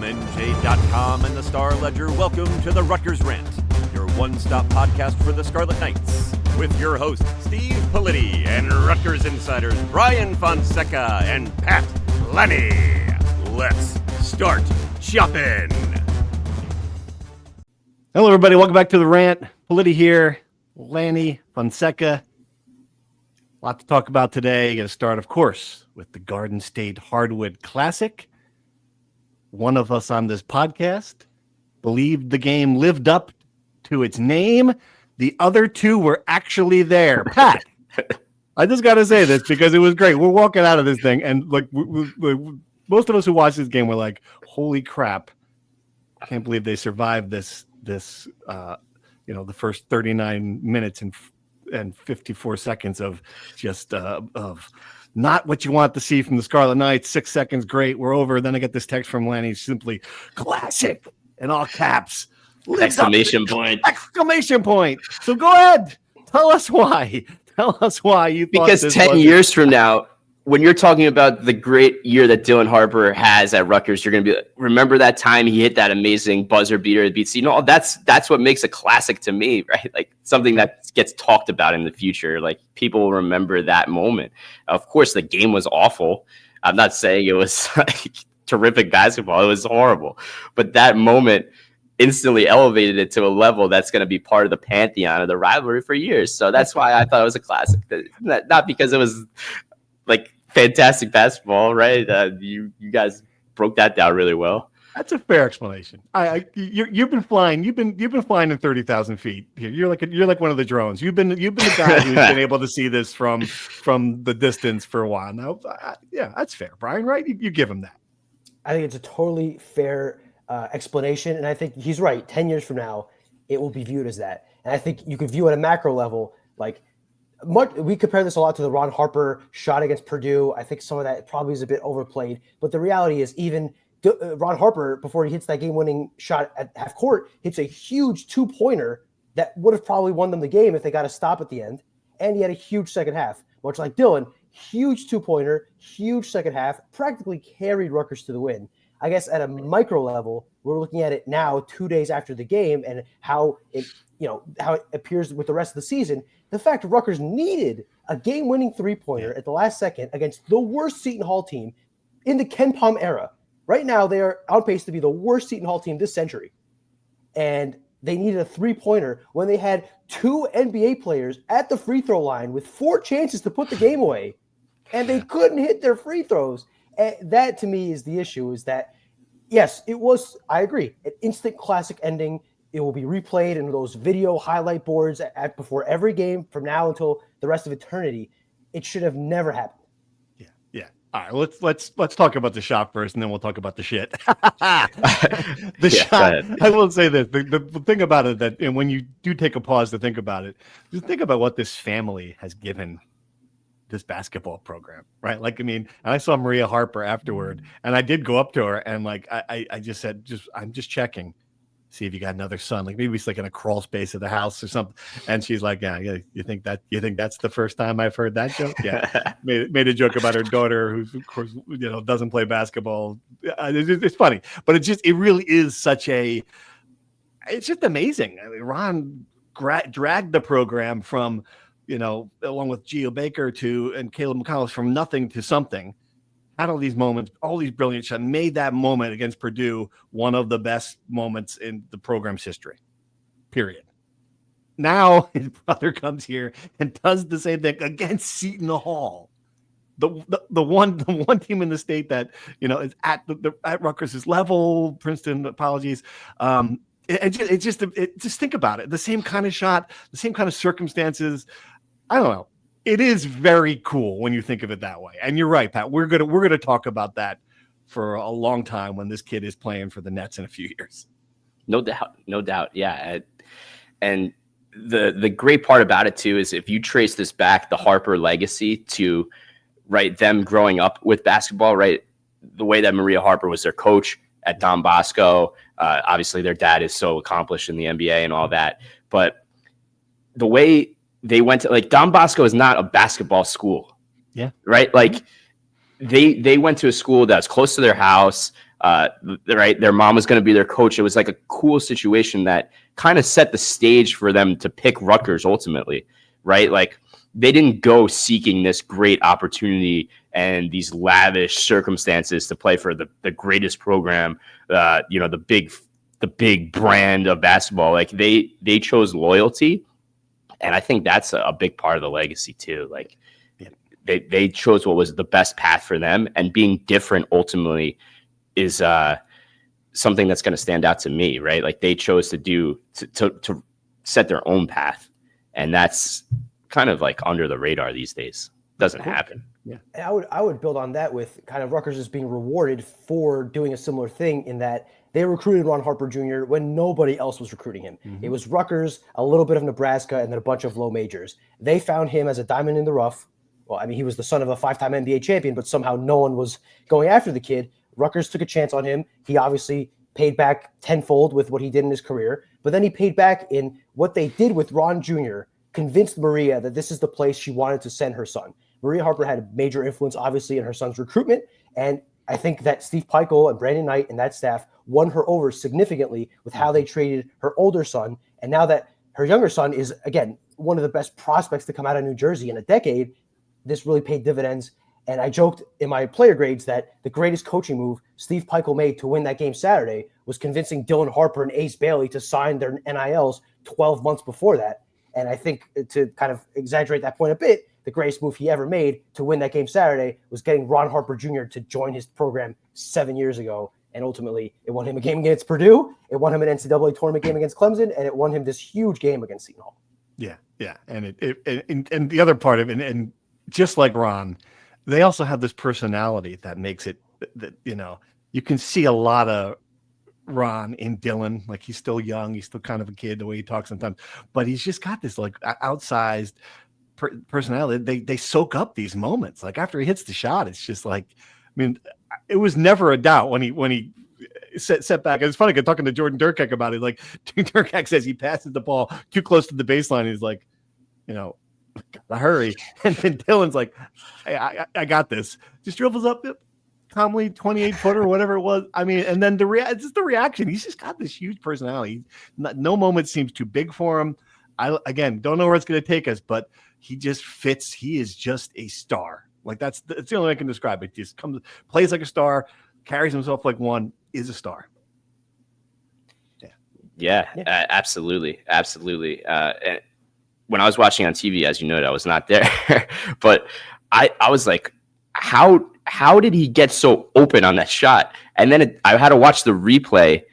NJ.com and the Star Ledger welcome to the Rutgers Rant, your one-stop podcast for the Scarlet Knights, with your hosts Steve Politi and Rutgers insiders Brian Fonseca and Pat Lenny. Let's start chopping. Hello, everybody. Welcome back to the Rant. Politi here, Lanny, Fonseca. A lot to talk about today. Going to start, of course, with the Garden State Hardwood Classic. One of us on this podcast believed the game lived up to its name. The other two were actually there. Pat, I just got to say this because it was great. We're walking out of this thing, and like most of us who watched this game were like, "Holy crap! I can't believe they survived this. The first 39 minutes and 54 seconds of just of." Not what you want to see from the Scarlet Knights. 6 seconds, great. We're over. Then I get this text from Lanny, simply classic in all caps. Exclamation point. Exclamation point. So go ahead. Tell us why. Tell us why you thought because this 10 years from now, when you're talking about the great year that Dylan Harper has at Rutgers, you're going to be like, remember that time he hit that amazing buzzer beater that beats, that's what makes a classic to me, right? Like something that gets talked about in the future. Like people will remember that moment. Of course, the game was awful. I'm not saying it was like terrific basketball. It was horrible. But that moment instantly elevated it to a level that's going to be part of the pantheon of the rivalry for years. So that's why I thought it was a classic. Not because it was like fantastic basketball, right? You guys broke that down really well. That's a fair explanation. You've been flying. You've been flying in 30,000 feet. You're like one of the drones. You've been the guy who's been able to see this from the distance for a while now. Yeah, that's fair, Brian. Right? You give him that. I think it's a totally fair explanation, and I think he's right. 10 years from now, it will be viewed as that. And I think you could view at a macro level, like. We compare this a lot to the Ron Harper shot against Purdue. I think some of that probably is a bit overplayed, but the reality is even Ron Harper, before he hits that game-winning shot at half court, hits a huge two-pointer that would have probably won them the game if they got a stop at the end, and he had a huge second half. Much like Dylan, huge two-pointer, huge second half, practically carried Rutgers to the win. I guess at a micro level, we're looking at it now 2 days after the game and how it appears with the rest of the season. The fact Rutgers needed a game-winning three-pointer at the last second against the worst Seton Hall team in the Ken Pom era. Right now, they are on pace to be the worst Seton Hall team this century. And they needed a three-pointer when they had two NBA players at the free throw line with 4 chances to put the game away, and they couldn't hit their free throws. And that, to me, is the issue, is that, yes, it was, I agree, an instant classic ending. It will be replayed in those video highlight boards before every game from now until the rest of eternity. It should have never happened. Yeah. All right, let's talk about the shot first, and then we'll talk about the shit. Shot. I will say this: the thing about it that, and when you do take a pause to think about it, just think about what this family has given this basketball program, right? Like, I mean, and I saw Maria Harper afterward, and I did go up to her, and like I just said, I'm just checking. See if you got another son, like maybe it's like in a crawl space of the house or something. And she's like, yeah, you think that's the first time I've heard that joke? Yeah. made a joke about her daughter, who's of course, doesn't play basketball. It's funny, but it really is it's just amazing. I mean, Ron dragged the program from, along with Geo Baker and Caleb McCollum, from nothing to something. Had all these moments, all these brilliant shots, made that moment against Purdue one of the best moments in the program's history, period. Now his brother comes here and does the same thing against Seton Hall, the one team in the state that is at Rutgers' level. Princeton, apologies. Just think about it. The same kind of shot, the same kind of circumstances. I don't know. It is very cool when you think of it that way. And you're right, Pat. We're gonna talk about that for a long time when this kid is playing for the Nets in a few years. No doubt. Yeah. And the great part about it too is if you trace this back, the Harper legacy to them growing up with basketball, right? The way that Maria Harper was their coach at Don Bosco. Obviously their dad is so accomplished in the NBA and all that. But the way they went to, Don Bosco is not a basketball school. Yeah. Right. Like they went to a school that's close to their house. Right, their mom was going to be their coach. It was like a cool situation that kind of set the stage for them to pick Rutgers ultimately, right? Like they didn't go seeking this great opportunity and these lavish circumstances to play for the greatest program, the big brand of basketball. Like they chose loyalty, and I think that's a big part of the legacy too. Like they chose what was the best path for them, and being different ultimately is something that's going to stand out to me, right? Like they chose to set their own path, and that's kind of like under the radar these days. Doesn't happen. Yeah, and I would build on that with kind of Rutgers is being rewarded for doing a similar thing in that they recruited Ron Harper Jr. when nobody else was recruiting him. Mm-hmm. It was Rutgers, a little bit of Nebraska, and then a bunch of low majors. They found him as a diamond in the rough. Well, I mean, he was the son of a 5-time NBA champion, but somehow no one was going after the kid. Rutgers took a chance on him. He obviously paid back tenfold with what he did in his career, but then he paid back in what they did with Ron Jr., convinced Maria that this is the place she wanted to send her son. Maria Harper had a major influence, obviously, in her son's recruitment, and I think that Steve Peichel and Brandon Knight and that staff won her over significantly with how they treated her older son, and now that her younger son is, again, one of the best prospects to come out of New Jersey in a decade, this really paid dividends. And I joked in my player grades that the greatest coaching move Steve Peichel made to win that game Saturday was convincing Dylan Harper and Ace Bailey to sign their NILs 12 months before that. And I think to kind of exaggerate that point a bit, the greatest move he ever made to win that game Saturday was getting Ron Harper Jr. to join his program 7 years ago. And ultimately, it won him a game against Purdue, it won him an NCAA tournament game against Clemson, and it won him this huge game against Seton Hall. Yeah. And and the other part of it, and just like Ron, they also have this personality that makes it that, you can see a lot of Ron in Dylan. Like he's still young. He's still kind of a kid the way he talks sometimes, but he's just got this like outsized personality. They soak up these moments. Like after he hits the shot, it's just like, I mean, it was never a doubt when he set back. It's funny, talking to Jordan Durkek about it. Like Durkek says he passes the ball too close to the baseline. He's like, gotta hurry. And then Dylan's like, hey, I got this. Just dribbles up calmly, 28-footer or whatever it was. I mean, and then just the reaction. He's just got this huge personality. No moment seems too big for him. I, again, don't know where it's going to take us, but he just fits. He is just a star. Like that's the only way I can describe it. Just plays like a star, carries himself like one, is a star. Yeah. Absolutely. And when I was watching on TV, as you know, I was not there, but I was like, how did he get so open on that shot? And then I had to watch the replay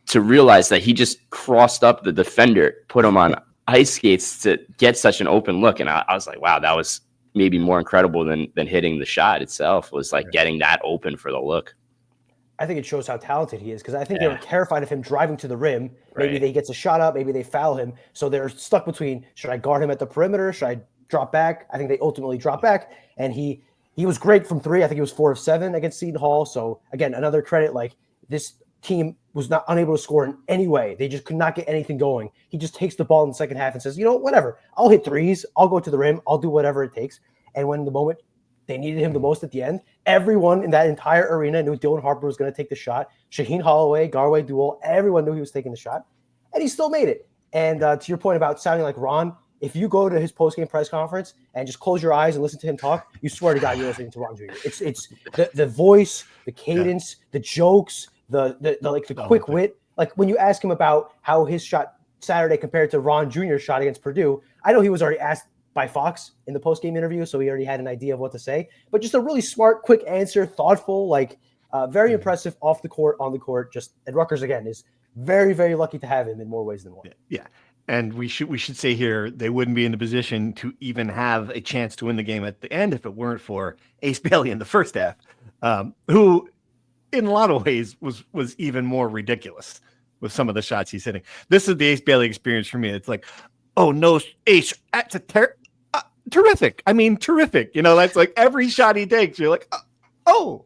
to realize that he just crossed up the defender, put him on ice skates to get such an open look. And I was like, wow, that was maybe more incredible than hitting the shot itself, was like getting that open for the look. I think it shows how talented he is, because I think they were terrified of him driving to the rim. Maybe they gets a shot up, maybe they foul him. So they're stuck between, should I guard him at the perimeter? Should I drop back? I think they ultimately drop back. And he was great from three. I think he was 4 of 7 against Seton Hall. So again, another credit, like this team was not unable to score in any way. They just could not get anything going. He just takes the ball in the second half and says, whatever, I'll hit threes. I'll go to the rim. I'll do whatever it takes. And when the moment they needed him the most at the end, everyone in that entire arena knew Dylan Harper was going to take the shot. Shaheen Holloway, Garway Duel, everyone knew he was taking the shot. And he still made it. And to your point about sounding like Ron, if you go to his post-game press conference and just close your eyes and listen to him talk, you swear to God you're listening to Ron Jr. It's the voice, the cadence, the jokes, the quick wit. Like when you ask him about how his shot Saturday compared to Ron Jr.'s shot against Purdue, I know he was already asked by Fox in the post-game interview, so he already had an idea of what to say. But just a really smart, quick answer, thoughtful, very impressive off the court, on the court. Just and Rutgers again is very, very lucky to have him in more ways than one. Yeah. And we should say here, they wouldn't be in a position to even have a chance to win the game at the end if it weren't for Ace Bailey in the first half, who in a lot of ways was even more ridiculous with some of the shots he's hitting. This is the Ace Bailey experience for me. It's like, oh no, Ace, that's terrific. I mean, terrific. That's like every shot he takes, you're like, oh.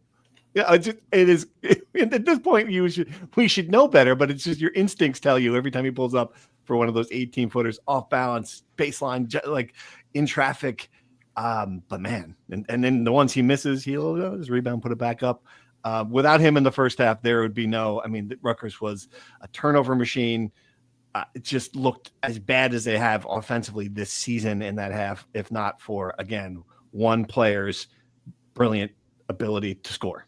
Yeah, it is. At this point, we should know better, but it's just your instincts tell you every time he pulls up for one of those 18-footers off balance, baseline, like in traffic. But man, and then the ones he misses, he'll just rebound, put it back up. Without him in the first half, there would be no. I mean, Rutgers was a turnover machine. It just looked as bad as they have offensively this season in that half, if not for, again, one player's brilliant ability to score.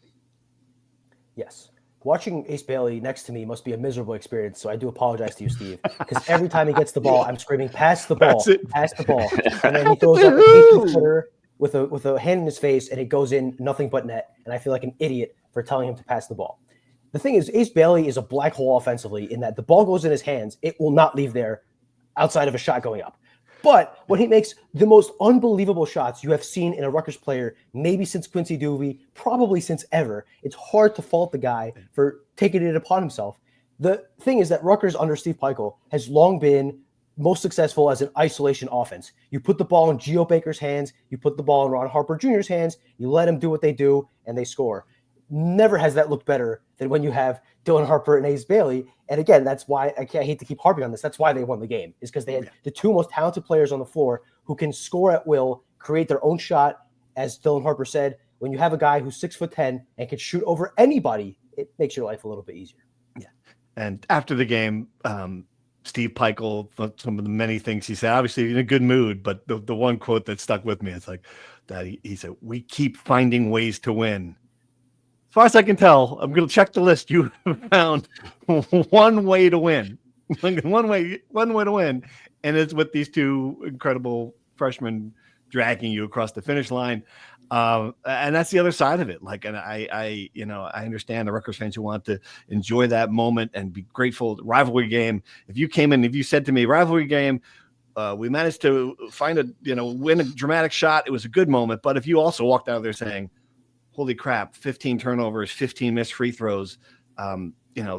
Yes. Watching Ace Bailey next to me must be a miserable experience, so I do apologize to you, Steve, because every time he gets the ball, I'm screaming, pass the ball, pass the ball. And then he throws up a footer with a hand in his face, and it goes in nothing but net, and I feel like an idiot for telling him to pass the ball. The thing is, Ace Bailey is a black hole offensively in that the ball goes in his hands, it will not leave there outside of a shot going up. But when he makes the most unbelievable shots you have seen in a Rutgers player, maybe since Quincy Duvee, probably since ever, it's hard to fault the guy for taking it upon himself. The thing is that Rutgers under Steve Pikiell has long been most successful as an isolation offense. You put the ball in Geo Baker's hands, you put the ball in Ron Harper Jr.'s hands, you let him do what they do, and they score. Never has that looked better than when you have Dylan Harper and Ace Bailey. And again, that's why I hate to keep harping on this. That's why they won the game, is because they had the two most talented players on the floor who can score at will, create their own shot. As Dylan Harper said, when you have a guy who's 6'10" and can shoot over anybody, it makes your life a little bit easier. Yeah. And after the game, Steve Pikiell, some of the many things he said, obviously in a good mood, but the one quote that stuck with me, it's like that he said, "We keep finding ways to win." As far as I can tell, I'm going to check the list. You have found one way to win, one way to win, and it's with these two incredible freshmen dragging you across the finish line. And that's the other side of it. Like, and I understand the Rutgers fans who want to enjoy that moment and be grateful. Rivalry game. If you came in, if you said to me, rivalry game, we managed to win a dramatic shot. It was a good moment. But if you also walked out of there saying, holy crap, 15 turnovers, 15 missed free throws,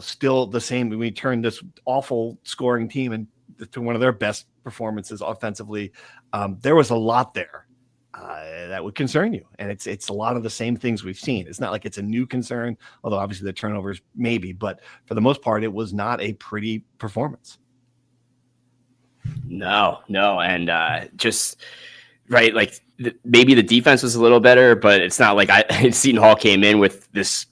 still the same. We turned this awful scoring team into one of their best performances offensively. There was a lot there that would concern you. And it's a lot of the same things we've seen. It's not like it's a new concern, although obviously the turnovers maybe, but for the most part, it was not a pretty performance. No. And just right, like maybe the defense was a little better, but it's not like Seton Hall came in with this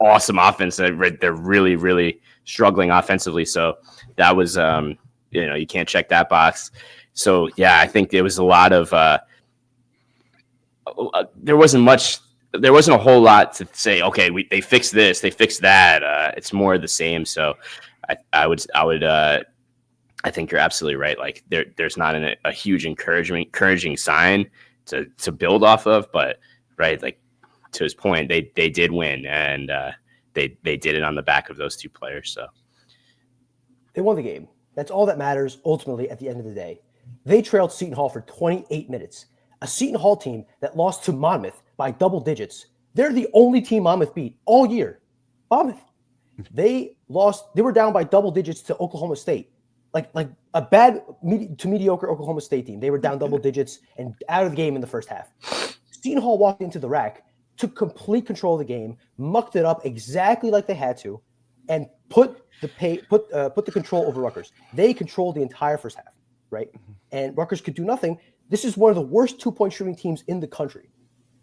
awesome offense. They're really, really struggling offensively. So that was, you can't check that box. So yeah, I think there was a lot of, there wasn't a whole lot to say, okay, they fixed this, they fixed that. It's more of the same. So I think you're absolutely right. Like there's not a huge encouraging sign to build off of, but right, like to his point, they did win, and they did it on the back of those two players. So they won the game. That's all that matters ultimately at the end of the day. They trailed Seton Hall for 28 minutes. A Seton Hall team that lost to Monmouth by double digits. They're the only team Monmouth beat all year. Monmouth. They were down by double digits to Oklahoma State. Like a bad to mediocre Oklahoma State team. They were down double digits and out of the game in the first half. Seton Hall walked into the rack, took complete control of the game, mucked it up exactly like they had to, and put the control over Rutgers. They controlled the entire first half, right? And Rutgers could do nothing. This is one of the worst 2-point shooting teams in the country.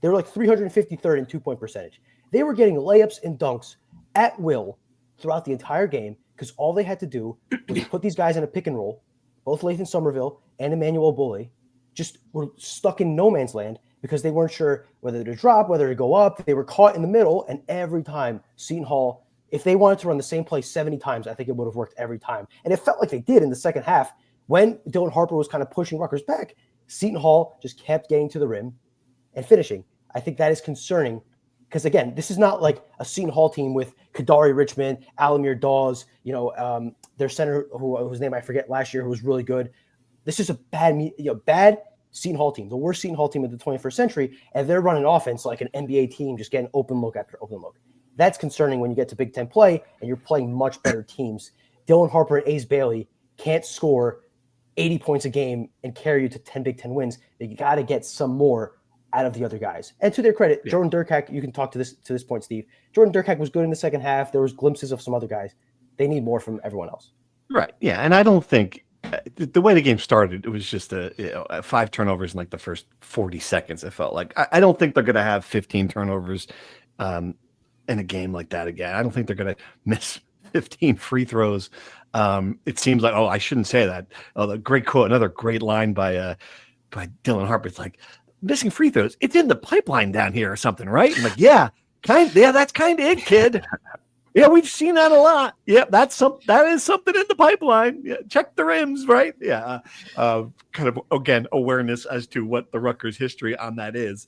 They were like 353rd in 2-point percentage. They were getting layups and dunks at will throughout the entire game, because all they had to do was put these guys in a pick and roll. Both Lathan Somerville and Emmanuel Bully just were stuck in no man's land because they weren't sure whether to drop, whether to go up. They were caught in the middle, and every time Seton Hall, if they wanted to run the same play 70 times, I think it would have worked every time. And it felt like they did in the second half when Dylan Harper was kind of pushing Rutgers back. Seton Hall just kept getting to the rim and finishing. I think that is concerning. Because, again, this is not like a Seton Hall team with Kadari Richmond, Alamir Dawes, their center, whose name I forget last year, who was really good. This is a bad Seton Hall team, the worst Seton Hall team of the 21st century, and they're running offense like an NBA team, just getting open look after open look. That's concerning when you get to Big Ten play and you're playing much better teams. Dylan Harper and Ace Bailey can't score 80 points a game and carry you to 10 Big Ten wins. They got to get some more out of the other guys. And to their credit, Jordan Durkak, you can talk to this point, Steve. Jordan Durkak was good in the second half. There was glimpses of some other guys. They need more from everyone else. Right. Yeah. And I don't think the way the game started, it was just 5 turnovers in like the first 40 seconds. It felt like I don't think they're going to have 15 turnovers in a game like that again. I don't think they're going to miss 15 free throws. It seems like, I shouldn't say that. The great quote, another great line by Dylan Harper. It's like, missing free throws. It's in the pipeline down here or something, right? I'm like, yeah, that's kind of it, kid. Yeah, we've seen that a lot. Yeah, that is something in the pipeline. Yeah, check the rims, right? Yeah, kind of again awareness as to what the Rutgers history on that is.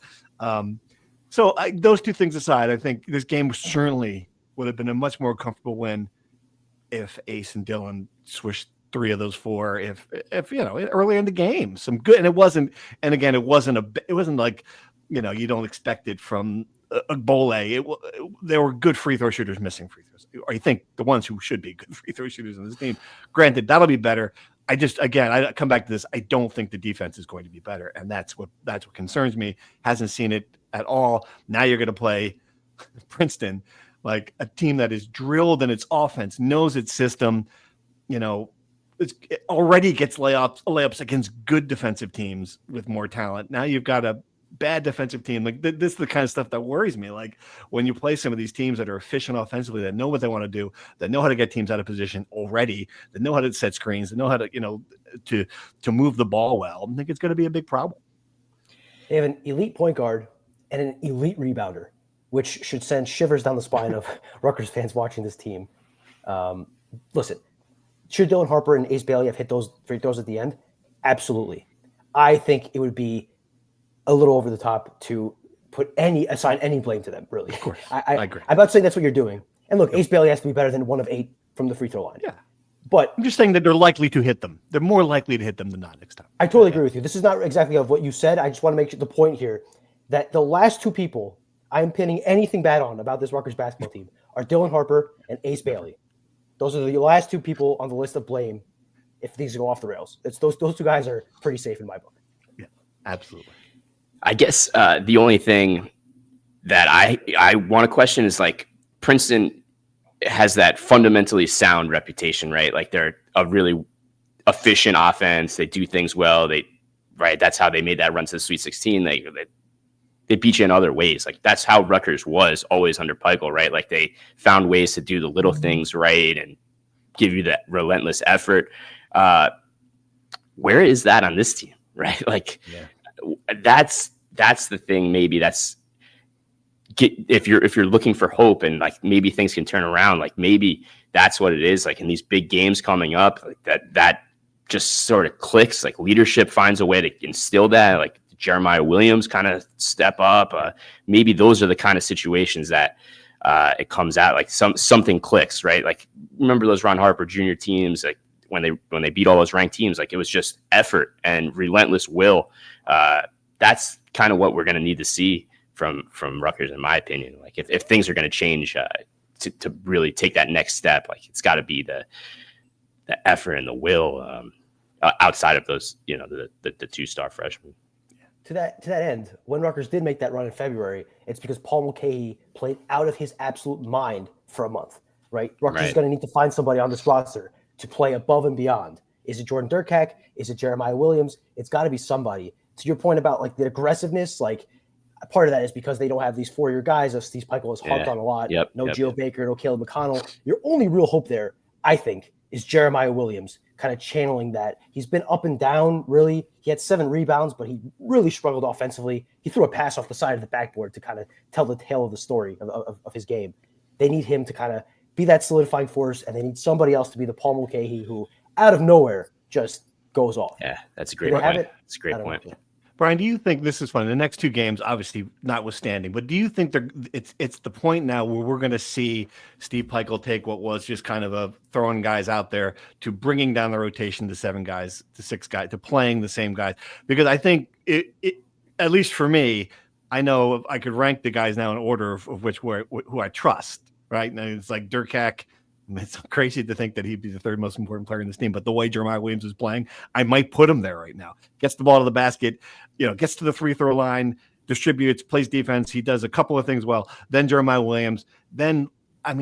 So those two things aside, I think this game certainly would have been a much more comfortable win if Ace and Dylan swished 3 of those 4. If earlier in the game, some good, and it wasn't. And again, it wasn't like you don't expect it from a Bole. There were good free throw shooters missing free throws. Or you think the ones who should be good free throw shooters in this team. Granted, that'll be better. I come back to this. I don't think the defense is going to be better, and that's what concerns me. Hasn't seen it at all. Now you're going to play Princeton, like a team that is drilled in its offense, knows its system. It already gets layups against good defensive teams with more talent. Now you've got a bad defensive team. Like this is the kind of stuff that worries me. Like when you play some of these teams that are efficient offensively, that know what they want to do, that know how to get teams out of position already, that know how to set screens, that know how to to move the ball well. I think it's going to be a big problem. They have an elite point guard and an elite rebounder, which should send shivers down the spine of Rutgers fans watching this team. Listen, should Dylan Harper and Ace Bailey have hit those free throws at the end? Absolutely. I think it would be a little over the top to assign any blame to them, really. Of course. I agree. I'm not saying that's what you're doing. And look, Ace Bailey has to be better than 1 of 8 from the free throw line. Yeah. But I'm just saying that they're likely to hit them. They're more likely to hit them than not next time. I totally agree with you. This is not exactly of what you said. I just want to make the point here that the last 2 people I'm pinning anything bad on about this Rutgers basketball team are Dylan Harper and Ace Bailey. Those are the last 2 people on the list of blame if things go off the rails. It's those 2 guys are pretty safe in my book. Yeah, absolutely. I guess the only thing that I want to question is like Princeton has that fundamentally sound reputation, right? Like they're a really efficient offense. They do things well. That's how they made that run to the Sweet 16. They beat you in other ways. Like that's how Rutgers was always under Peichel, right? Like they found ways to do the little things right and give you that relentless effort. Where is that on this team, right? Like that's the thing. Maybe if you're looking for hope and like maybe things can turn around, like maybe that's what it is. Like in these big games coming up, like that just sort of clicks. Like leadership finds a way to instill that. Like Jeremiah Williams kind of step up. Maybe those are the kind of situations that it comes out like something clicks, right? Like remember those Ron Harper Jr. teams, like when they beat all those ranked teams, like it was just effort and relentless will. That's kind of what we're going to need to see from Rutgers, in my opinion. Like if things are going to change to really take that next step, like it's got to be the effort and the will outside of those, the 2-star freshmen. To that end, when Rutgers did make that run in February, it's because Paul Mulcahy played out of his absolute mind for a month, right? Rutgers is going to need to find somebody on this roster to play above and beyond. Is it Jordan Durkak? Is it Jeremiah Williams? It's got to be somebody. To your point about like the aggressiveness, like part of that is because they don't have these 4-year guys that Steve Peichel has harped on a lot. Geo Baker, no Caleb McConnell. Your only real hope there, I think, is Jeremiah Williams kind of channeling that. He's been up and down, really. He had 7 rebounds, but he really struggled offensively. He threw a pass off the side of the backboard to kind of tell the tale of the story of his game. They need him to kind of be that solidifying force, and they need somebody else to be the Paul Mulcahy who, out of nowhere, just goes off. Yeah, that's a great point. That's a great point. Brian, do you think this is fun? The next 2 games, obviously notwithstanding, but do you think it's the point now where we're going to see Steve Peichel take what was just kind of a throwing guys out there to bringing down the rotation to 7 guys, to 6 guys, to playing the same guys? Because I think it at least for me, I know I could rank the guys now in order of which who I trust, right? And it's like Durkak. It's crazy to think that he'd be the 3rd most important player in this team, but the way Jeremiah Williams is playing, I might put him there right now. Gets the ball to the basket, gets to the free throw line, distributes, plays defense. He does a couple of things well. Then Jeremiah Williams. Then,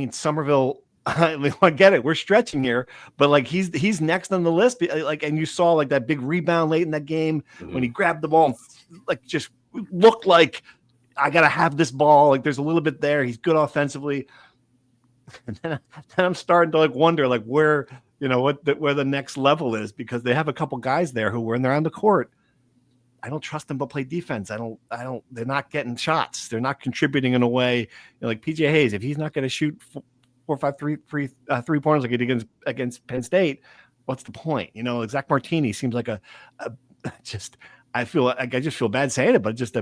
Somerville, I get it. We're stretching here, but like he's next on the list. Like, and you saw like that big rebound late in that game when he grabbed the ball and like just looked like I got to have this ball. Like there's a little bit there. He's good offensively. And then I'm starting to like wonder like where, where the next level is, because they have a couple guys there who when they're on the court, I don't trust them to play defense. They're not getting shots. They're not contributing in a way like PJ Hayes. If he's not going to shoot 4 or 5 3-pointers like he did against Penn State, what's the point? Zach Martini seems like I just feel bad saying it, but just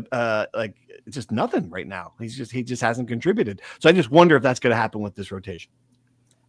just nothing right now. He just hasn't contributed. So I just wonder if that's going to happen with this rotation.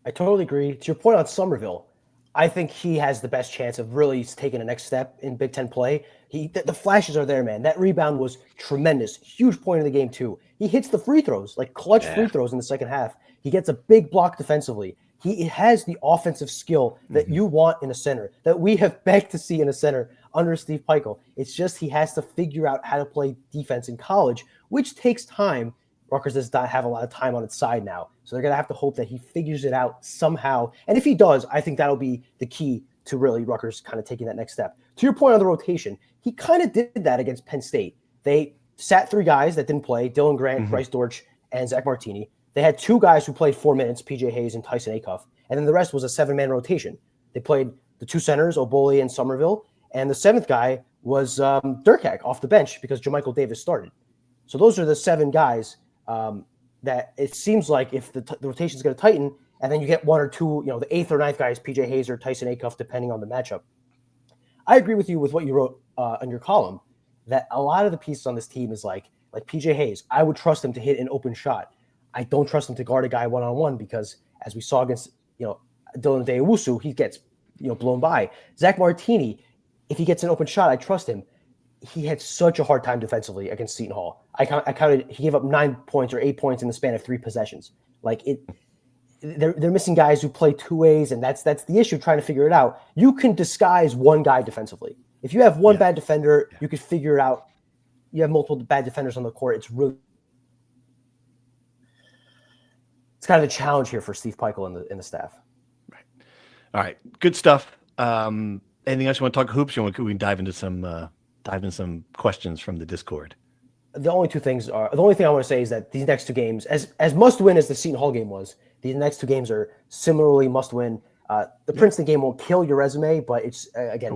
I totally agree. To your point on Somerville, I think he has the best chance of really taking the next step in Big Ten play. The flashes are there, man. That rebound was tremendous. Huge point of the game, too. He hits the free throws, like clutch free throws in the second half. He gets a big block defensively. He has the offensive skill that you want in a center, that we have begged to see in a center under Steve Pikiell. It's just he has to figure out how to play defense in college, which takes time. Rutgers does not have a lot of time on its side now, so they're going to have to hope that he figures it out somehow. And if he does, I think that'll be the key to really Rutgers kind of taking that next step. To your point on the rotation, he kind of did that against Penn State. They sat 3 guys that didn't play, Dylan Grant, Bryce Dortch, and Zach Martini. They had 2 guys who played 4 minutes, PJ Hayes and Tyson Acuff, and then the rest was a 7-man rotation. They played the 2 centers, Obole and Somerville, and the 7th guy was Durkak off the bench because JaMychal Davis started. So those are the 7 guys that it seems like if the rotation is going to tighten, and then you get 1 or 2, the 8th or 9th guys, PJ Hayes or Tyson Acuff, depending on the matchup. I agree with you with what you wrote on your column, that a lot of the pieces on this team is like PJ Hayes. I would trust him to hit an open shot. I don't trust him to guard a guy one-on-one because, as we saw against, Dylan Deowusu, he gets, blown by. Zach Martini, if he gets an open shot, I trust him. He had such a hard time defensively against Seton Hall. I counted, he gave up 9 points or 8 points in the span of 3 possessions. They're missing guys who play 2 ways, and that's the issue, trying to figure it out. You can disguise one guy defensively. If you have one bad defender, you could figure it out. You have multiple bad defenders on the court. It's kind of a challenge here for Steve Pikiell and the staff. Right. All right. Good stuff. Anything else you want to talk hoops? We can dive into some questions from the Discord. The only thing I want to say is that these next 2 games, as must win as the Seton Hall game was, these next 2 games are similarly must win. The Princeton game won't kill your resume, but it's again,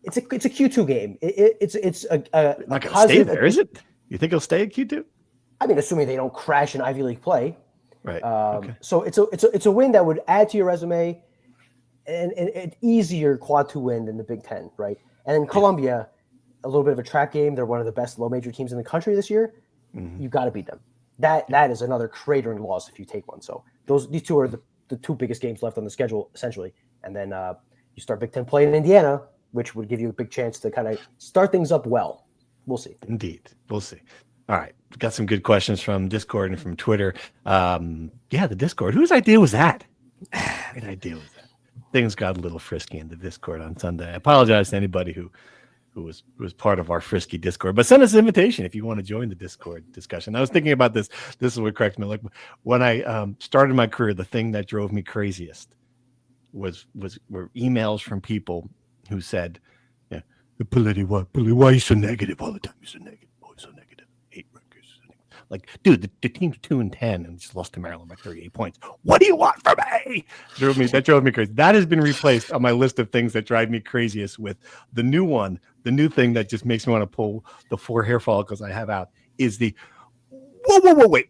it's a Q2 game. It's a not going to stay there, is it? You think he'll stay at Q2? I mean, assuming they don't crash in Ivy League play. Right. Okay. So it's a win that would add to your resume and an easier quad 2 win than the Big Ten, right? And then Columbia, a little bit of a trap game. They're one of the best low major teams in the country this year. You got to beat them. That is another cratering loss if you take one. So these 2 are the 2 biggest games left on the schedule, essentially. And then you start Big Ten play in Indiana, which would give you a big chance to kind of start things up well. We'll see. Indeed. We'll see. All right. Got some good questions from Discord and from Twitter. The Discord. Whose idea was that? What idea was that? Things got a little frisky in the Discord on Sunday. I apologize to anybody who was part of our frisky Discord, but send us an invitation if you want to join the Discord discussion. I was thinking about this. This is what corrects me. Like when I started my career, the thing that drove me craziest were emails from people who said, Politi, why are you so negative all the time? You're so negative. Always so negative. Hate Rutgers. Like, dude, the team's 2-10 and just lost to Maryland by 38 points. What do you want from me? That drove me crazy. That has been replaced on my list of things that drive me craziest with the new one. The new thing that just makes me want to pull the 4 hair follicles I have out is the wait.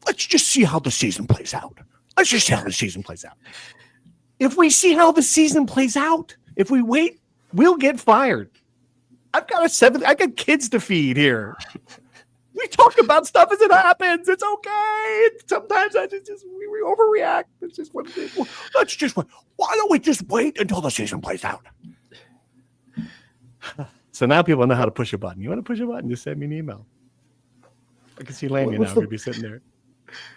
Let's just see how the season plays out. Let's just see how the season plays out. If we see how the season plays out, if we wait, we'll get fired. I got kids to feed here. We talk about stuff as it happens. It's okay. Sometimes we overreact. It's just what it is. Let's just wait. Why don't we just wait until the season plays out? So now people know how to push a button. You want to push a button? Just send me an email. I can see Lammy now. I'm going to be sitting there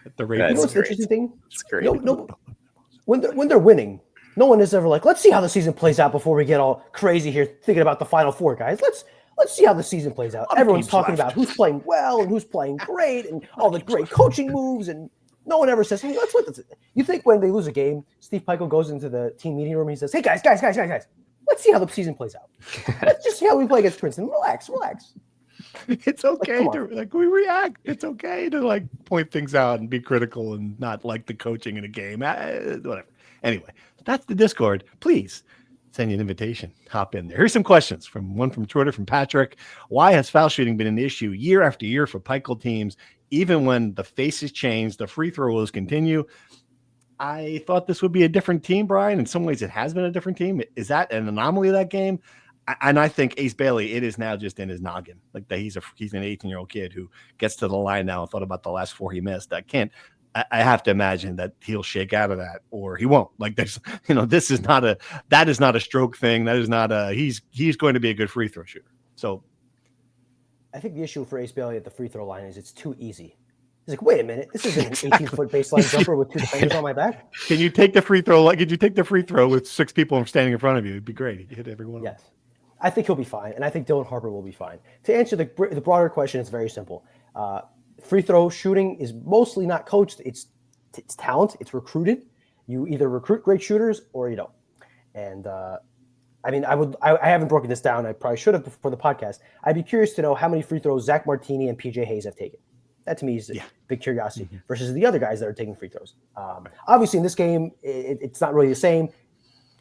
at the radio. What's the interesting thing? It's great. No, when they're winning, no one is ever like, let's see how the season plays out before we get all crazy here thinking about the Final Four, guys. Let's see how the season plays out. Everyone's talking about who's playing well and who's playing great and all the great coaching moves, and no one ever says, hey, let's wait. You think when they lose a game, Steve Pikiell goes into the team meeting room and he says, hey, guys, let's see how the season plays out. Let's just see how we play against Princeton. Relax. It's okay Like, to we react. It's okay to point things out and be critical and not like the coaching in a game. Whatever. Anyway, that's the Discord. Please send you an invitation. Hop in there. Here's some questions from Twitter from Patrick. Why has foul shooting been an issue year after year for Pikel teams? Even when the faces change, the free throw rules continue. I thought this would be a different team, Brian. In some ways, it has been a different team. Is that an anomaly of that game? And I think Ace Bailey, it is now just in his noggin, that he's an 18-year-old kid who gets to the line now and thought about the last 4 he missed. I have to imagine that he'll shake out of that or he won't. That is not a stroke thing. That is not he's going to be a good free throw shooter. So I think the issue for Ace Bailey at the free throw line is it's too easy. He's like, wait a minute, this isn't an 18-foot baseline jumper with 2 defenders on my back. Can you take the free throw? Could you take the free throw with 6 people standing in front of you? It'd be great. You hit everyone. Yes. I think he'll be fine, and I think Dylan Harper will be fine. To answer the broader question, it's very simple. Free throw shooting is mostly not coached. It's talent. It's recruited. You either recruit great shooters or you don't. And I haven't broken this down. I probably should have before the podcast. I'd be curious to know how many free throws Zach Martini and PJ Hayes have taken. That to me is a big curiosity versus the other guys that are taking free throws. Obviously, in this game, it's not really the same.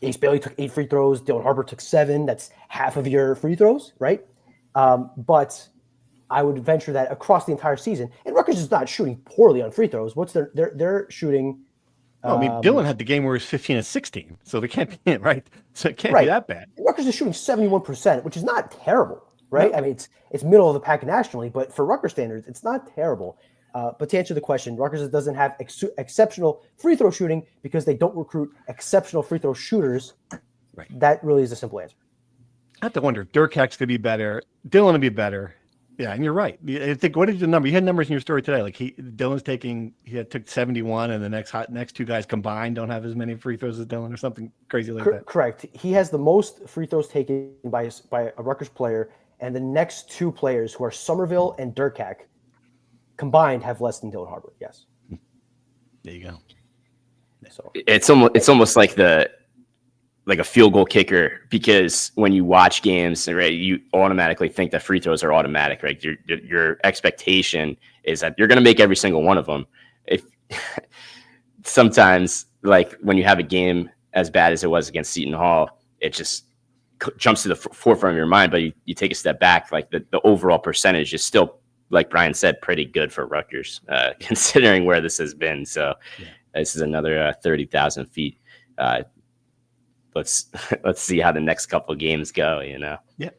Ace Bailey took 8 free throws. Dylan Harper took 7. That's half of your free throws, right? But I would venture that across the entire season, and Rutgers is not shooting poorly on free throws. What's they're shooting? Dylan had the game where he was 15 and 16, so they can't be right. So it can't be that bad. Rutgers is shooting 71%, which is not terrible, right? No. I mean, it's middle of the pack nationally, but for Rutgers standards, it's not terrible. But to answer the question, Rutgers doesn't have exceptional free throw shooting because they don't recruit exceptional free throw shooters. Right. That really is a simple answer. I have to wonder if Durkak's to be better, Dylan to be better. Yeah, and you're right. I think, what is the number? You had numbers in your story today. Dylan's took 71, and the next 2 guys combined don't have as many free throws as Dylan, or something crazy like that. Correct. He has the most free throws taken by a Rutgers player, and the next 2 players, who are Somerville and Durkak, combined have less than Dylan Harper. Yes. There you go. So it's almost like a field goal kicker, because when you watch games, right, you automatically think that free throws are automatic, right? Your expectation is that you're going to make every single one of them. If sometimes, like when you have a game as bad as it was against Seton Hall, it just jumps to the forefront of your mind. But you take a step back, like the overall percentage is still, like Brian said, pretty good for Rutgers, considering where this has been. So this is another 30,000 feet. Let's see how the next couple of games go, Yeah.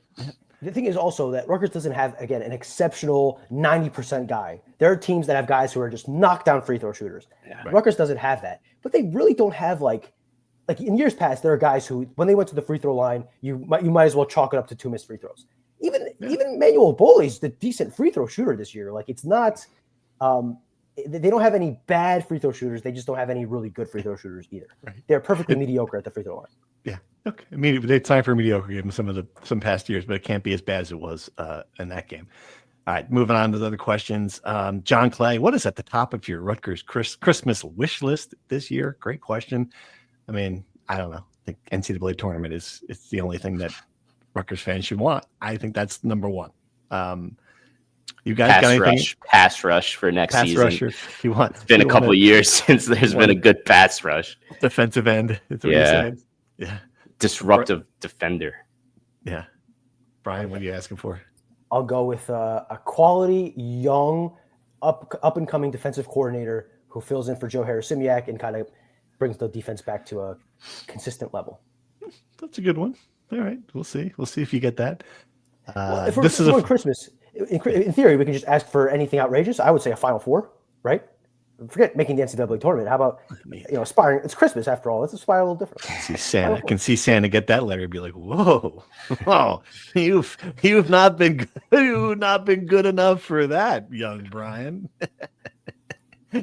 The thing is also that Rutgers doesn't have, again, an exceptional 90% guy. There are teams that have guys who are just knockdown free throw shooters. Yeah. Right. Rutgers doesn't have that. But they really don't have like in years past, there are guys who, when they went to the free throw line, you might as well chalk it up to 2 missed free throws. Even Manuel Boley's the decent free throw shooter this year. Like, it's not they don't have any bad free throw shooters. They just don't have any really good free throw shooters either. Right. They're perfectly mediocre at the free throw line. Yeah. Okay. I mean, they signed for a mediocre game some past years, but it can't be as bad as it was in that game. All right, moving on to the other questions. John Clay, what is at the top of your Rutgers Christmas wish list this year? Great question. I mean, I don't know. I think NCAA tournament it's the only thing that Rutgers fans should want. I think that's number one. You guys got anything? Pass rush for next season. Rusher. You want? It's been a couple of years since there's been a good pass rush. Defensive end. That's what you're saying. Yeah. Disruptive defender. Yeah. Brian, what are you asking for? I'll go with a quality, young, up and coming defensive coordinator who fills in for Joe Harris-Simiak and kind of brings the defense back to a consistent level. That's a good one. All right, we'll see. We'll see if you get that. If we're Christmas, in theory, we can just ask for anything outrageous. I would say a Final Four, right? Forget making the NCAA tournament. How about aspiring? It's Christmas after all. Let's aspire a little different. I can see Santa get that letter and be like, "Whoa, you've not been good enough for that, young Brian."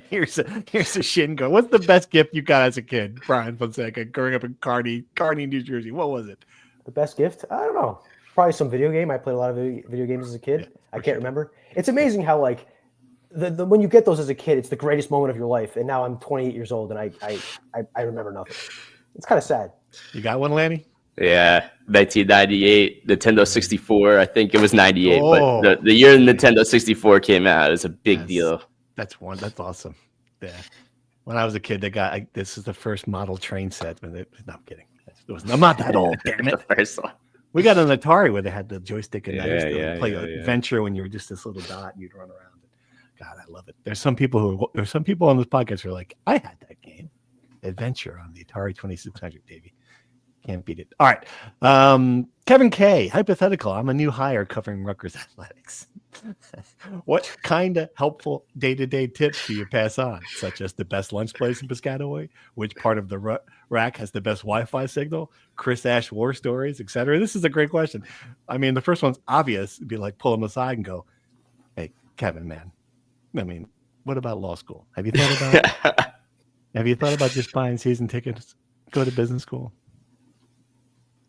Here's a shin guard. What's the best gift you got as a kid, Brian Fonseca, growing up in Kearney, New Jersey? What was it? The best gift? I don't know. Probably some video game. I played a lot of video games as a kid. I can't remember. It's amazing how the when you get those as a kid, it's the greatest moment of your life. And now I'm 28 years old and I remember nothing. It's kind of sad. You got one, Lanny? Yeah, 1998, Nintendo 64. I think it was 98, Oh. but the year Nintendo 64 came out, it was a big deal. That's awesome. Yeah. When I was a kid, this is the first model train set. No, I'm kidding. I'm not that old, damn it. The first one. We got an Atari where they had the joystick and Yeah, play Adventure when you were just this little dot and you'd run around. God, I love it. There's some people on this podcast who are like, I had that game, Adventure, on the Atari 2600, Davey. Can't beat it. All right. Kevin K, hypothetical. I'm a new hire covering Rutgers athletics. What kind of helpful day-to-day tips do you pass on, such as the best lunch place in Piscataway, which part of the rack has the best Wi-Fi signal, Chris Ash war stories, etc.? This is a great question. I mean, the first one's obvious. It'd be like pull him aside and go, hey, Kevin, man. I mean, what about law school? Have you thought about just buying season tickets, go to business school?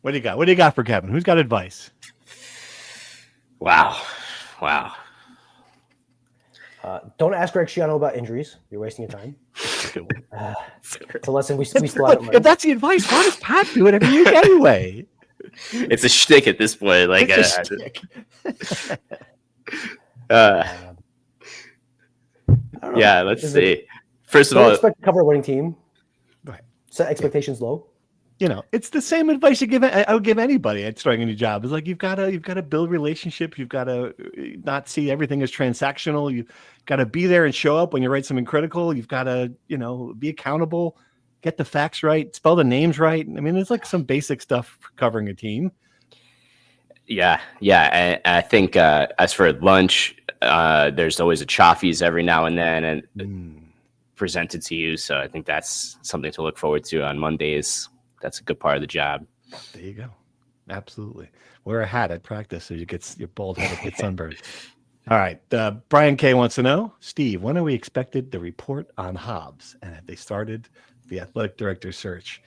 What do you got? What do you got for Kevin? Who's got advice? Wow. Don't ask Greg Schiano about injuries. You're wasting your time. It's a lesson we still haven't learned. If that's the advice, why does Pat do it every week anyway? It's a shtick at this point. Like it's a shtick. Yeah, let's see. First of Don't all, expect to cover a winning team. Right. Set expectations low. It's the same advice I would give anybody at starting a new job. It's like you've got to build relationships. You've got to not see everything as transactional. You've got to be there and show up when you write something critical. You've got to, be accountable, get the facts right, spell the names right. I mean, there's like some basic stuff for covering a team. Yeah. I think as for lunch, there's always a Chaffee's every now and then and presented to you. So I think that's something to look forward to on Mondays. That's a good part of the job. There you go. Absolutely. Wear a hat at practice so your bald head gets sunburned. All right. Brian K wants to know, Steve, when are we expected to report on Hobbs? And have they started the athletic director search?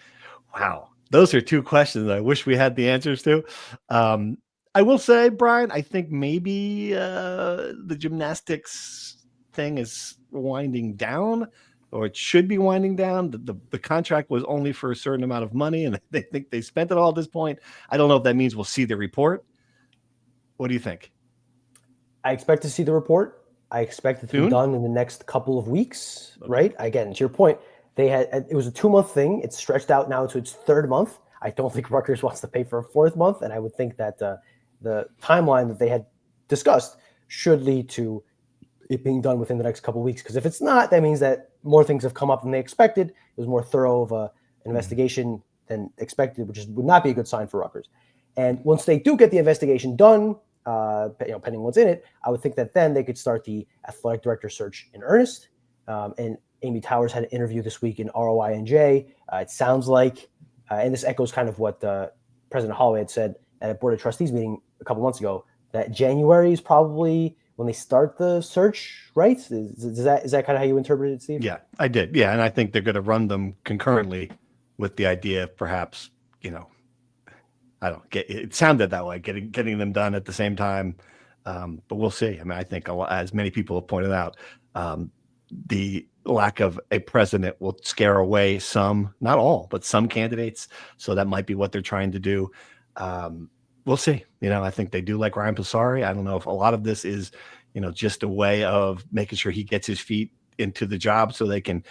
Wow. Those are two questions I wish we had the answers to. I will say, Brian, I think maybe the gymnastics thing is winding down, or it should be winding down. The contract was only for a certain amount of money, and they think they spent it all at this point. I don't know if that means we'll see the report. What do you think? I expect to see the report. I expect it to be done in the next couple of weeks, right? Again, to your point, it was a 2-month thing. It's stretched out now to its 3rd month. I don't think Rutgers wants to pay for a 4th month, and I would think that the timeline that they had discussed should lead to it being done within the next couple of weeks. Because if it's not, that means that more things have come up than they expected. It was more thorough of an investigation than expected, which would not be a good sign for Rutgers. And once they do get the investigation done, pending what's in it, I would think that then they could start the athletic director search in earnest. And Amy Towers had an interview this week in ROI&J. It sounds like, and this echoes kind of what President Holloway had said at a Board of Trustees meeting a couple months ago, that January is probably when they start the search, right? Is that kind of how you interpreted it, Steve? Yeah, I did. Yeah, and I think they're going to run them concurrently with the idea of perhaps, it sounded that way, getting them done at the same time. But we'll see. I mean, I think as many people have pointed out, the lack of a president will scare away some, not all, but some candidates. So that might be what they're trying to do. We'll see. I think they do like Ryan Passari. I don't know if a lot of this is, just a way of making sure he gets his feet into the job so they can,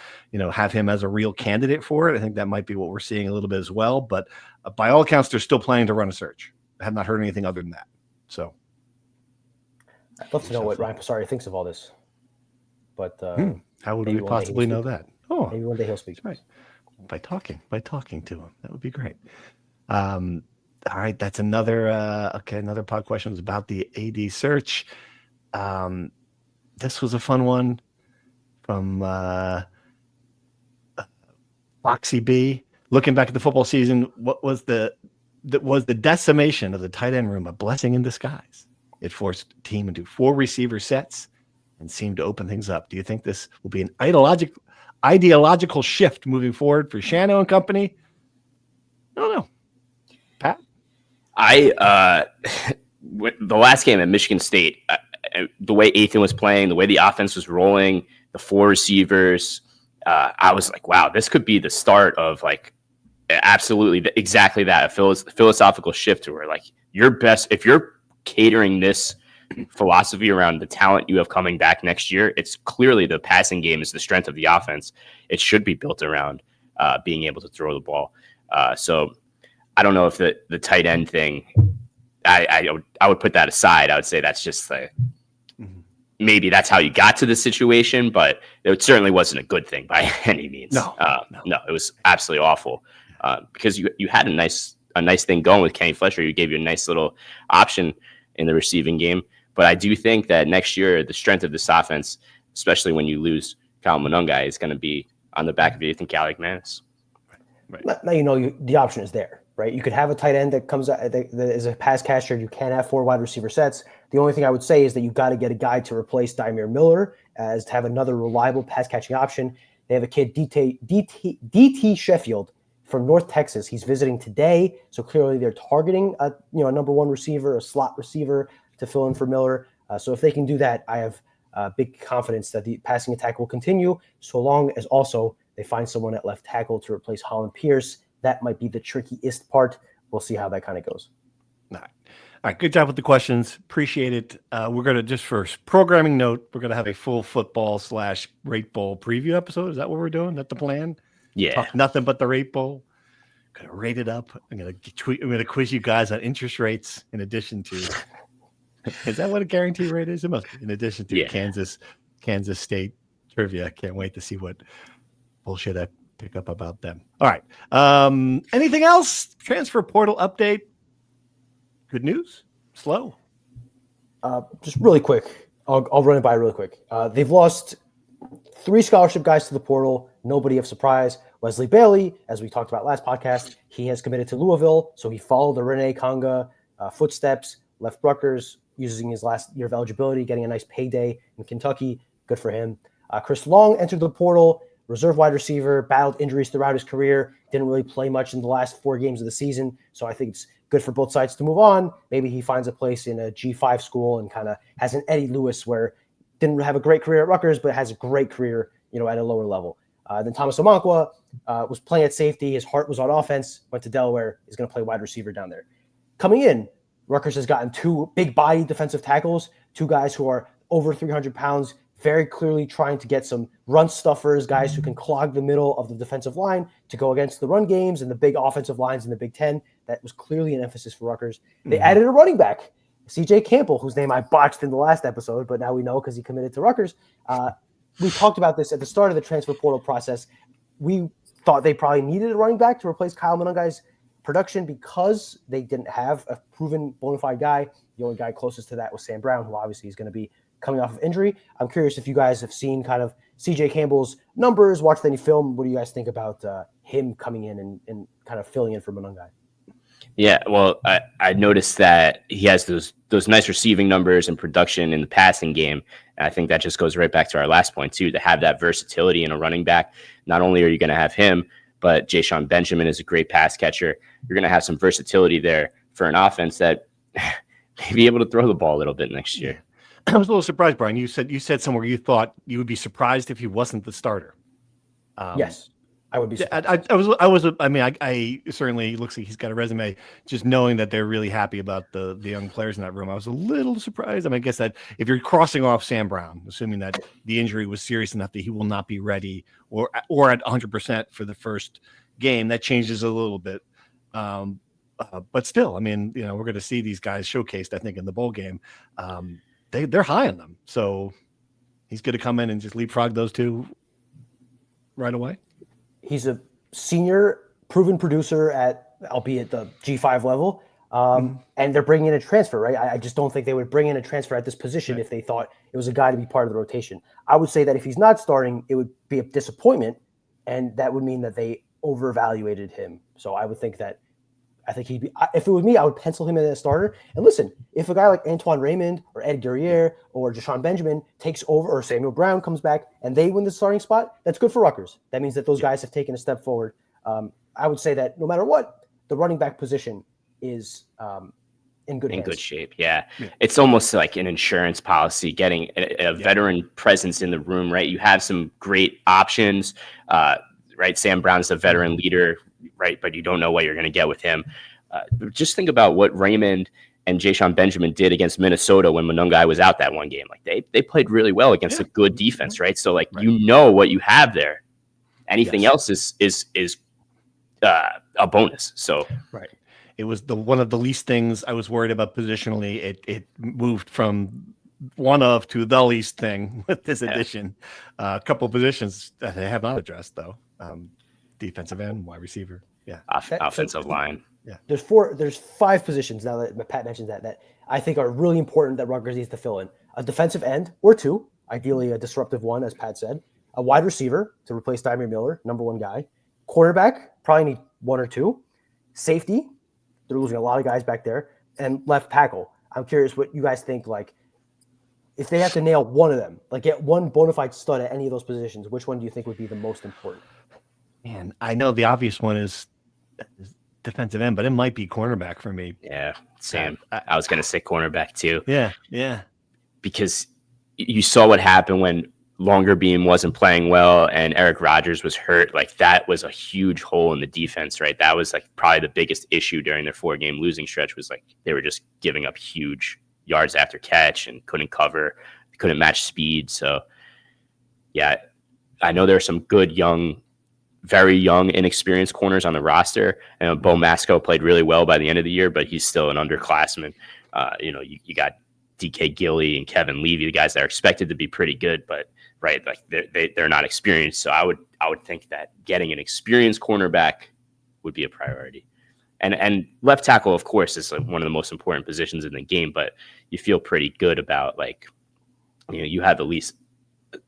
have him as a real candidate for it. I think that might be what we're seeing a little bit as well. But by all accounts, they're still planning to run a search. I have not heard anything other than that. So I'd love to know what Ryan Passari thinks of all this. But how would we possibly know that? Oh, maybe one day he'll speak. Right. By talking to him. That would be great. All right, that's another another pod question was about the AD search. This was a fun one from Foxy B. Looking back at the football season, what was the decimation of the tight end room a blessing in disguise? It forced the team into 4 receiver sets and seemed to open things up. Do you think this will be an ideological shift moving forward for Shano and company? I don't know. Pat? The last game at Michigan State, the way Ethan was playing, the way the offense was rolling, the 4 receivers, I was like, wow, this could be the start of like Absolutely, exactly that. A philosophical shift to where like your best, if you're catering this philosophy around the talent you have coming back next year, it's clearly the passing game is the strength of the offense. It should be built around being able to throw the ball. So I don't know if the tight end thing, I would put that aside. I would say that's just maybe that's how you got to the situation, but it certainly wasn't a good thing by any means. No, it was absolutely awful because you had a nice thing going with Kenny Fletcher. You gave you a nice little option in the receiving game. But I do think that next year, the strength of this offense, especially when you lose Kyle Monungai, is going to be on the back of Ethan Kaliakmanis. Right. Now the option is there, right? You could have a tight end that comes out that is a pass catcher. You can't have 4 wide receiver sets. The only thing I would say is that you've got to get a guy to replace Dymere Miller as to have another reliable pass catching option. They have a kid, DT Sheffield from North Texas. He's visiting today, so clearly they're targeting a number 1 receiver, a slot receiver to fill in for Miller. So if they can do that, I have big confidence that the passing attack will continue, so long as also they find someone at left tackle to replace Holland Pierce. That might be the trickiest part. We'll see how that kind of goes. All right. Good job with the questions. Appreciate it. We're going to, just for programming note, we're going to have a full football/rate bowl preview episode. Is that what we're doing? Is that the plan? Yeah. Talk nothing but the rate bowl. Going to rate it up. I'm going to quiz you guys on interest rates in addition to. Is that what a guarantee rate is? It must be. In addition to Kansas State trivia. Can't wait to see what bullshit I pick up about them. All right. Anything else? Transfer portal update. Good news? Slow? Just really quick. I'll run it by really quick. They've lost 3 scholarship guys to the portal. Nobody of surprise. Wesley Bailey, as we talked about last podcast, he has committed to Louisville, so he followed the Rene Kanga footsteps, left Rutgers, using his last year of eligibility, getting a nice payday in Kentucky. Good for him. Chris Long entered the portal, reserve wide receiver, battled injuries throughout his career, didn't really play much in the last 4 games of the season, so I think it's good for both sides to move on. Maybe he finds a place in a G5 school and kind of has an Eddie Lewis where didn't have a great career at Rutgers, but has a great career, at a lower level. Then Thomas Omankwa was playing at safety. His heart was on offense, went to Delaware, is going to play wide receiver down there. Coming in, Rutgers has gotten 2 big body defensive tackles, 2 guys who are over 300 pounds, very clearly trying to get some run stuffers, guys who can clog the middle of the defensive line to go against the run games and the big offensive lines in the Big Ten. That was clearly an emphasis for Rutgers. They added a running back, CJ Campbell, whose name I botched in the last episode, but now we know because he committed to Rutgers. We talked about this at the start of the transfer portal process. We thought they probably needed a running back to replace Kyle Monungai's production because they didn't have a proven bona fide guy. The only guy closest to that was Sam Brown, who obviously is going to be coming off of injury. I'm curious if you guys have seen kind of CJ Campbell's numbers, watched any film. What do you guys think about him coming in and kind of filling in for Monungai? Yeah, well, I noticed that he has those nice receiving numbers and production in the passing game. And I think that just goes right back to our last point, too, to have that versatility in a running back. Not only are you going to have him, but Ja'Shawn Benjamin is a great pass catcher. You're going to have some versatility there for an offense that may be able to throw the ball a little bit next year. I was a little surprised, Brian. You said somewhere you thought you would be surprised if he wasn't the starter. Yes, I would be surprised. I certainly looks like he's got a resume. Just knowing that they're really happy about the young players in that room, I was a little surprised. I mean, I guess that if you're crossing off Sam Brown, assuming that the injury was serious enough that he will not be ready or at 100% for the first game, that changes a little bit. But still, I mean, we're going to see these guys showcased, I think, in the bowl game. They're high on them. So he's going to come in and just leapfrog those 2 right away. He's a senior proven producer at, albeit the G5 level. And they're bringing in a transfer, right? I just don't think they would bring in a transfer at this position if they thought it was a guy to be part of the rotation. I would say that if he's not starting, it would be a disappointment. And that would mean that they overvaluated him. So I would think that he'd be, if it was me, I would pencil him in as a starter. And listen, if a guy like Antoine Raymond or Ed Guerriere or Ja'Shawn Benjamin takes over, or Samuel Brown comes back and they win the starting spot, that's good for Rutgers. That means that those guys have taken a step forward. I would say that no matter what, the running back position is in good hands. Good shape. Yeah. It's almost like an insurance policy, getting a veteran presence in the room, right? You have some great options. right? Sam Brown's the veteran leader, right? But you don't know what you're going to get with him. Just think about what Raymond and Jayshon Benjamin did against Minnesota when Monungai was out that one game. Like they played really well against a good defense, right? So like you know what you have there. Anything else is a bonus. So right. It was one of the least things I was worried about positionally. It moved from one of to the least thing with this addition. A couple of positions that they have not addressed though. Defensive end, wide receiver. Yeah. Offensive line. Yeah. There's 5 positions now that Pat mentioned that I think are really important that Rutgers needs to fill in. A defensive end or 2, ideally a disruptive one, as Pat said. A wide receiver to replace Dymere Miller, number 1 guy. Quarterback, probably need 1 or 2. Safety, they're losing a lot of guys back there. And left tackle. I'm curious what you guys think, like, if they have to nail one of them, like get one bona fide stud at any of those positions, which one do you think would be the most important? Man, I know the obvious one is defensive end, but it might be cornerback for me. Yeah, same. I was going to say cornerback too. Yeah. Because you saw what happened when Longer Beam wasn't playing well and Eric Rogers was hurt. Like that was a huge hole in the defense, right? That was like probably the biggest issue during their 4-game losing stretch was like they were just giving up huge yards after catch and couldn't cover, couldn't match speed. So yeah, I know there are some good very young, inexperienced corners on the roster. And Bo Masco played really well by the end of the year, but he's still an underclassman. You got DK Gilly and Kevin Levy, the guys that are expected to be pretty good, but right, like they're not experienced. So I would think that getting an experienced cornerback would be a priority. And left tackle, of course, is like one of the most important positions in the game, but you feel pretty good about like, you have at least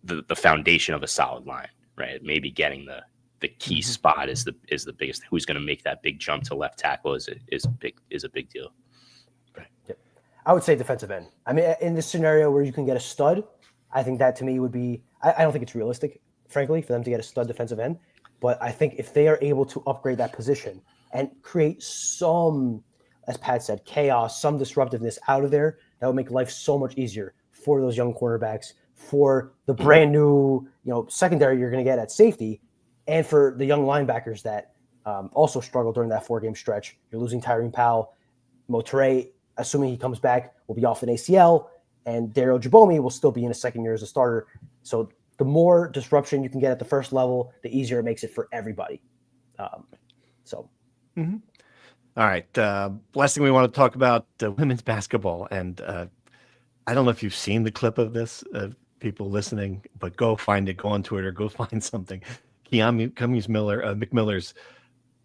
the foundation of a solid line, right? Maybe getting the key spot is the biggest. Who's going to make that big jump to left tackle is a big deal. Right. Yep. I would say defensive end. I mean, in this scenario where you can get a stud, I think that to me would be. I don't think it's realistic, frankly, for them to get a stud defensive end. But I think if they are able to upgrade that position and create some, as Pat said, chaos, some disruptiveness out of there, that would make life so much easier for those young cornerbacks, for the brand new, secondary you're going to get at safety, and for the young linebackers that also struggled during that 4-game stretch. You're losing Tyreen Powell. Motere, assuming he comes back, will be off an ACL, and Daryl Jabomi will still be in his second year as a starter. So the more disruption you can get at the first level, the easier it makes it for everybody. Mm-hmm. All right. Last thing we want to talk about women's basketball. And I don't know if you've seen the clip of this, people listening, but go find it. Go on Twitter. Go find something. McMiller's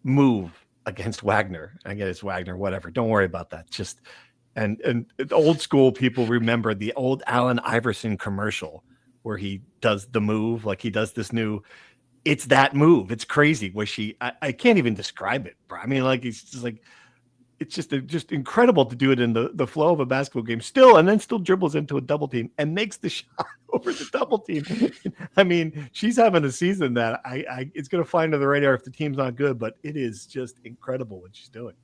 move against Wagner. I get it's Wagner, whatever. Don't worry about that. Just and old school people remember the old Allen Iverson commercial where he does the move, like he does this new. It's that move. It's crazy. Where I can't even describe it, bro. I mean, like it's just like it's just incredible to do it in the flow of a basketball game still, and then still dribbles into a double team and makes the shot over the double team. I mean, she's having a season that it's going to fly under the radar if the team's not good, but it is just incredible what she's doing.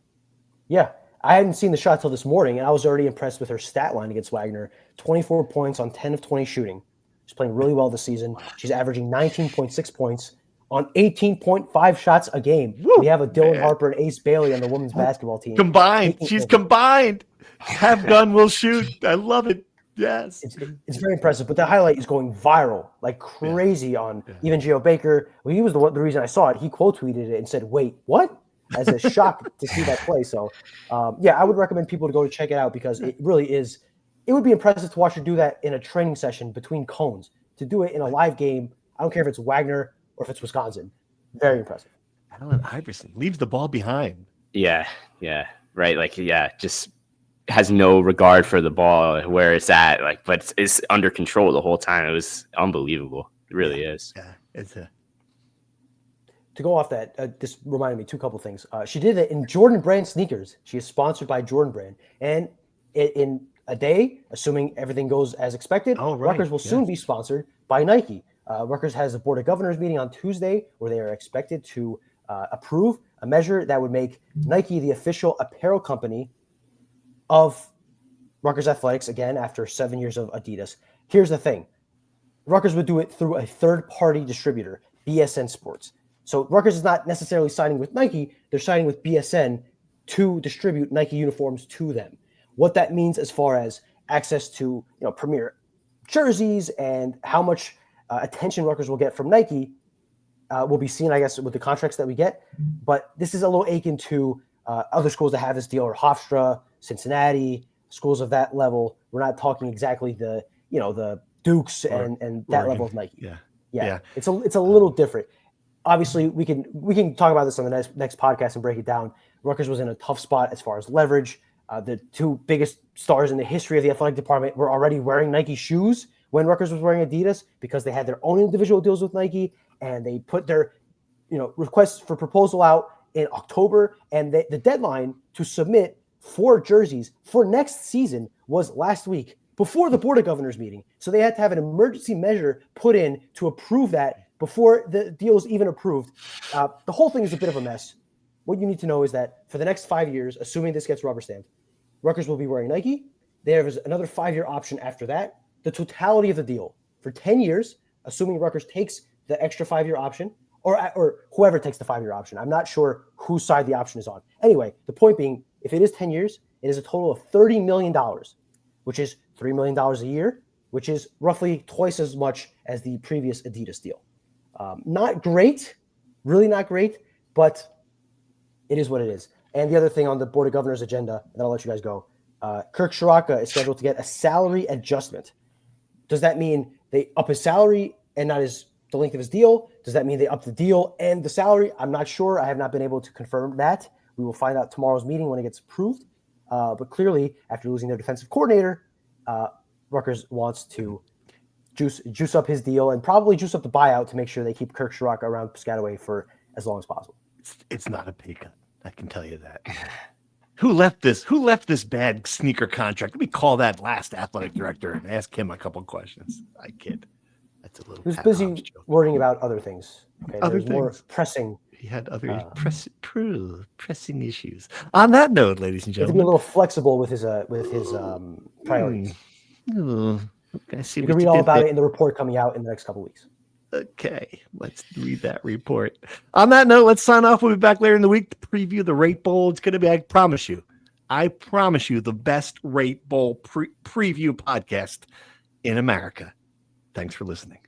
Yeah. I hadn't seen the shot till this morning, and I was already impressed with her stat line against Wagner. 24 points on 10 of 20 shooting. She's playing really well this season. She's averaging 19.6 points on 18.5 shots a game. Woo, we have a Dylan Harper and Ace Bailey on the women's basketball team. Combined. She's combined. Have gun, will shoot. I love it. Yes. It's very impressive. But the highlight is going viral like crazy on even Geo Baker. Well, he was the reason I saw it. He quote tweeted it and said, "Wait, what?" As a shock to see that play. So, I would recommend people to go to check it out because it really is. It would be impressive to watch her do that in a training session between cones. To do it in a live game, I don't care if it's Wagner or if it's Wisconsin. Very impressive. Allen Iverson leaves the ball behind. Yeah, right. Like, just has no regard for the ball, where it's at. Like, but it's under control the whole time. It was unbelievable. It really is. Yeah, it's a. To go off that, this reminded me two couple things. She did it in Jordan Brand sneakers. She is sponsored by Jordan Brand, and in a day, assuming everything goes as expected, Rutgers will soon be sponsored by Nike. Rutgers has a Board of Governors meeting on Tuesday where they are expected to approve a measure that would make Nike the official apparel company of Rutgers Athletics, again, after 7 years of Adidas. Here's the thing. Rutgers would do it through a third-party distributor, BSN Sports. So Rutgers is not necessarily signing with Nike. They're signing with BSN to distribute Nike uniforms to them. What that means as far as access to premier jerseys and how much attention Rutgers will get from Nike will be seen, I guess, with the contracts that we get. But this is a little akin to other schools that have this deal, or Hofstra, Cincinnati, schools of that level. We're not talking exactly the Dukes and that Oregon. level of Nike. Yeah. It's a little different. Obviously, we can talk about this on the next podcast and break it down. Rutgers was in a tough spot as far as leverage. The two biggest stars in the history of the athletic department were already wearing Nike shoes when Rutgers was wearing Adidas because they had their own individual deals with Nike, and they put their requests for proposal out in October, and the deadline to submit 4 jerseys for next season was last week before the Board of Governors meeting. So they had to have an emergency measure put in to approve that before the deal was even approved. The whole thing is a bit of a mess. What you need to know is that for the next 5 years, assuming this gets rubber stamped, Rutgers will be wearing Nike. There is another 5-year option after that. The totality of the deal for 10 years, assuming Rutgers takes the extra 5-year option, or whoever takes the 5-year option. I'm not sure whose side the option is on. Anyway, the point being, if it is 10 years, it is a total of $30 million, which is $3 million a year, which is roughly twice as much as the previous Adidas deal. Not great, really not great, but it is what it is. And the other thing on the Board of Governors agenda, and then I'll let you guys go, Kirk Shiraka is scheduled to get a salary adjustment. Does that mean they up his salary and not the length of his deal? Does that mean they up the deal and the salary? I'm not sure. I have not been able to confirm that. We will find out tomorrow's meeting when it gets approved. But clearly, after losing their defensive coordinator, Rutgers wants to juice up his deal and probably juice up the buyout to make sure they keep Kirk Shiraka around Piscataway for as long as possible. It's not a pay cut. I can tell you that. Who left this bad sneaker contract? Let me call that last athletic director and ask him a couple of questions. I kid. That's a little. He was busy worrying about other things. Okay, other things. More pressing. He had other pressing issues. On that note, ladies and He had to gentlemen, be a little flexible with his priorities. I see. You can read all about it in the report coming out in the next couple of weeks. Okay, let's read that report. On that note, let's sign off. We'll be back later in the week to preview the Rate Bowl. It's going to be, I promise you, the best Rate Bowl preview podcast in America. Thanks for listening.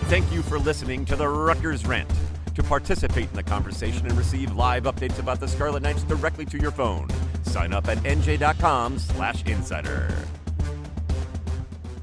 Thank you for listening to the Rutgers Rant. To participate in the conversation and receive live updates about the Scarlet Knights directly to your phone, sign up at nj.com/insider.